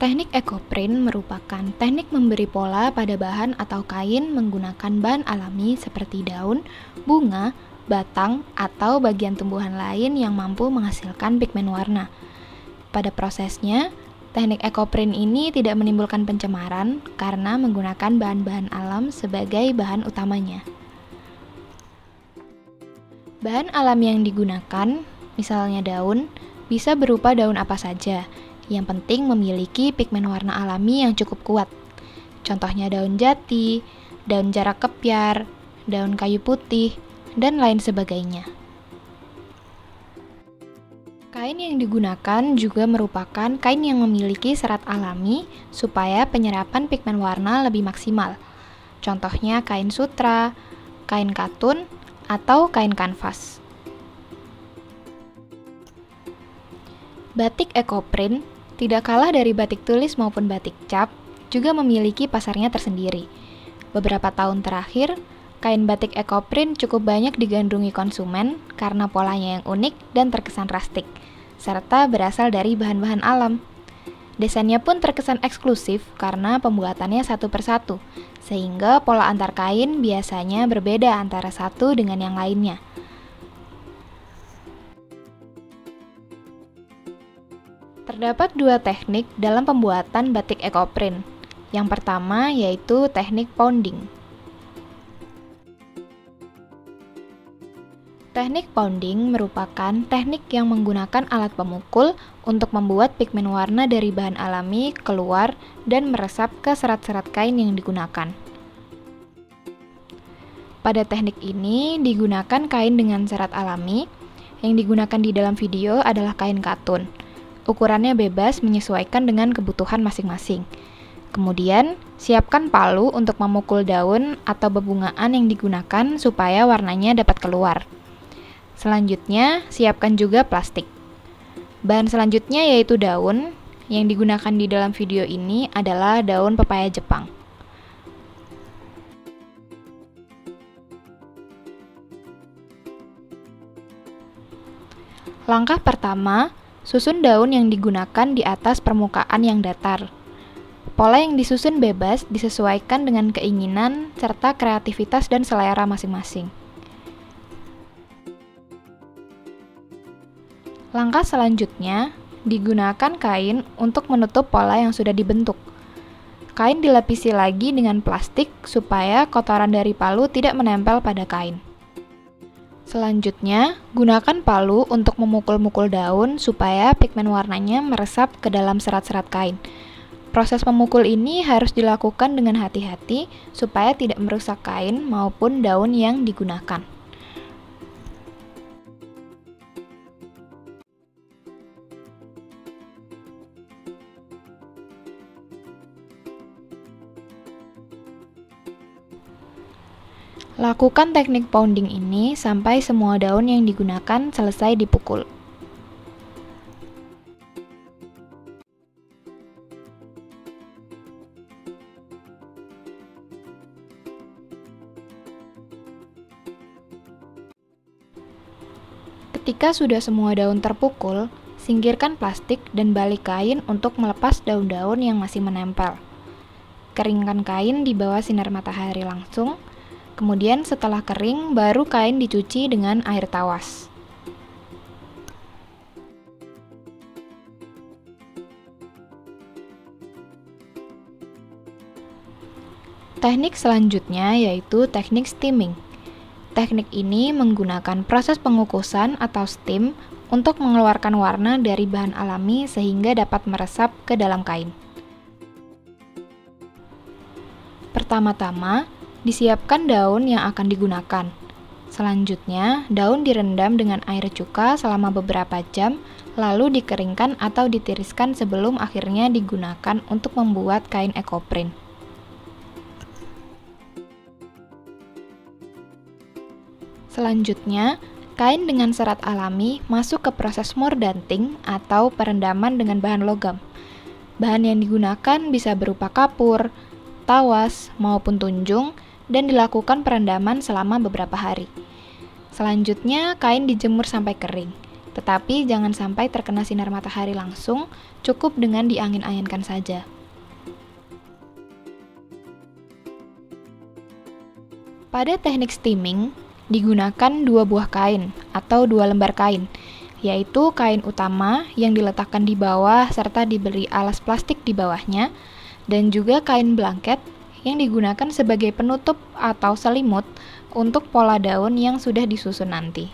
Teknik ekoprint merupakan teknik memberi pola pada bahan atau kain menggunakan bahan alami seperti daun, bunga, batang, atau bagian tumbuhan lain yang mampu menghasilkan pigmen warna. Pada prosesnya, teknik ekoprint ini tidak menimbulkan pencemaran karena menggunakan bahan-bahan alam sebagai bahan utamanya. Bahan alami yang digunakan, misalnya daun, bisa berupa daun apa saja. Yang penting memiliki pigmen warna alami yang cukup kuat. Contohnya daun jati, daun jarak kepiar, daun kayu putih, dan lain sebagainya. Kain yang digunakan juga merupakan kain yang memiliki serat alami supaya penyerapan pigmen warna lebih maksimal. Contohnya kain sutra, kain katun, atau kain kanvas. Batik ekoprint tidak kalah dari batik tulis maupun batik cap, juga memiliki pasarnya tersendiri. Beberapa tahun terakhir, kain batik ekoprint cukup banyak digandrungi konsumen karena polanya yang unik dan terkesan rustic, serta berasal dari bahan-bahan alam. Desainnya pun terkesan eksklusif karena pembuatannya satu persatu, sehingga pola antar kain biasanya berbeda antara satu dengan yang lainnya. Terdapat dua teknik dalam pembuatan batik ekoprint. Yang pertama yaitu teknik pounding. Teknik pounding merupakan teknik yang menggunakan alat pemukul untuk membuat pigmen warna dari bahan alami keluar dan meresap ke serat-serat kain yang digunakan. Pada teknik ini digunakan kain dengan serat alami. Yang digunakan di dalam video adalah kain katun. Ukurannya bebas menyesuaikan dengan kebutuhan masing-masing. Kemudian, siapkan palu untuk memukul daun atau bebungaan yang digunakan supaya warnanya dapat keluar. Selanjutnya, siapkan juga plastik. Bahan selanjutnya yaitu daun. Yang digunakan di dalam video ini adalah daun pepaya Jepang. Langkah pertama, susun daun yang digunakan di atas permukaan yang datar. Pola yang disusun bebas disesuaikan dengan keinginan serta kreativitas dan selera masing-masing. Langkah selanjutnya, digunakan kain untuk menutup pola yang sudah dibentuk. Kain dilapisi lagi dengan plastik supaya kotoran dari palu tidak menempel pada kain. Selanjutnya, gunakan palu untuk memukul-mukul daun supaya pigmen warnanya meresap ke dalam serat-serat kain. Proses memukul ini harus dilakukan dengan hati-hati supaya tidak merusak kain maupun daun yang digunakan. Lakukan teknik pounding ini sampai semua daun yang digunakan selesai dipukul. Ketika sudah semua daun terpukul, singkirkan plastik dan balik kain untuk melepas daun-daun yang masih menempel. Keringkan kain di bawah sinar matahari langsung. Kemudian setelah kering, baru kain dicuci dengan air tawas. Teknik selanjutnya yaitu teknik steaming. Teknik ini menggunakan proses pengukusan atau steam untuk mengeluarkan warna dari bahan alami sehingga dapat meresap ke dalam kain. Pertama-tama, disiapkan daun yang akan digunakan. Selanjutnya, daun direndam dengan air cuka selama beberapa jam, lalu dikeringkan atau ditiriskan sebelum akhirnya digunakan untuk membuat kain ekoprint. Selanjutnya, kain dengan serat alami masuk ke proses mordanting atau perendaman dengan bahan logam. Bahan yang digunakan bisa berupa kapur, tawas, maupun tunjung, dan dilakukan perendaman selama beberapa hari. Selanjutnya, kain dijemur sampai kering, tetapi jangan sampai terkena sinar matahari langsung, cukup dengan diangin-anginkan saja. Pada teknik steaming, digunakan 2 buah kain atau 2 lembar kain, yaitu kain utama yang diletakkan di bawah serta diberi alas plastik di bawahnya, dan juga kain blanket yang digunakan sebagai penutup atau selimut untuk pola daun yang sudah disusun nanti.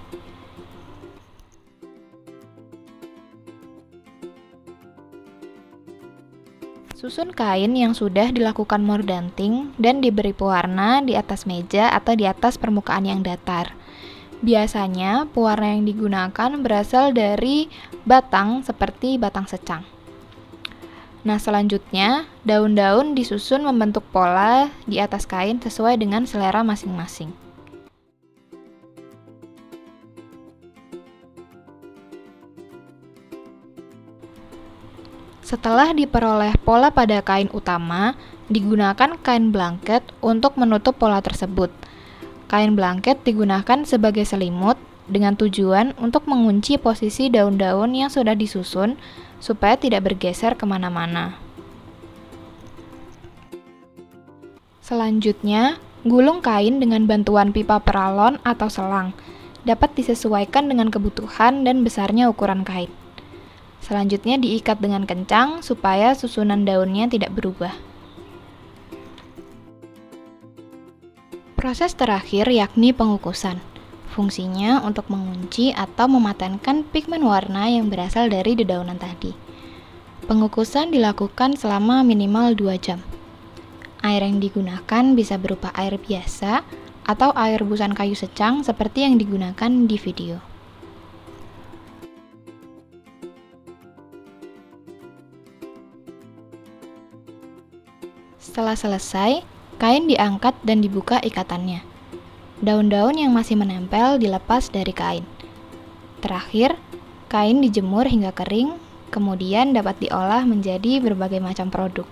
Susun kain yang sudah dilakukan mordanting dan diberi pewarna di atas meja atau di atas permukaan yang datar. Biasanya, pewarna yang digunakan berasal dari batang seperti batang secang. Nah, selanjutnya, daun-daun disusun membentuk pola di atas kain sesuai dengan selera masing-masing. Setelah diperoleh pola pada kain utama, digunakan kain blanket untuk menutup pola tersebut. Kain blanket digunakan sebagai selimut dengan tujuan untuk mengunci posisi daun-daun yang sudah disusun supaya tidak bergeser kemana-mana. Selanjutnya, gulung kain dengan bantuan pipa peralon atau selang. Dapat disesuaikan dengan kebutuhan dan besarnya ukuran kain. Selanjutnya diikat dengan kencang supaya susunan daunnya tidak berubah. Proses terakhir yakni pengukusan. Fungsinya untuk mengunci atau mematenkan pigmen warna yang berasal dari dedaunan tadi. Pengukusan dilakukan selama minimal 2 jam. Air yang digunakan bisa berupa air biasa atau air rebusan kayu secang seperti yang digunakan di video. Setelah selesai, kain diangkat dan dibuka ikatannya. Daun-daun yang masih menempel dilepas dari kain. Terakhir, kain dijemur hingga kering, kemudian dapat diolah menjadi berbagai macam produk.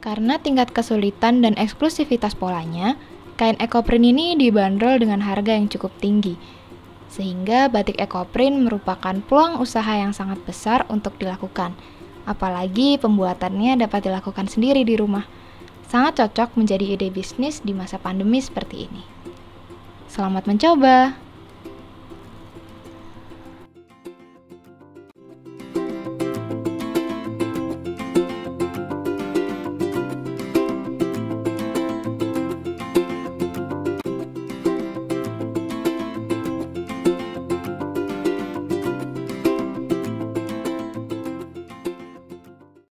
Karena tingkat kesulitan dan eksklusivitas polanya, kain ekoprint ini dibanderol dengan harga yang cukup tinggi. Sehingga batik ekoprint merupakan peluang usaha yang sangat besar untuk dilakukan. Apalagi pembuatannya dapat dilakukan sendiri di rumah. Sangat cocok menjadi ide bisnis di masa pandemi seperti ini. Selamat mencoba!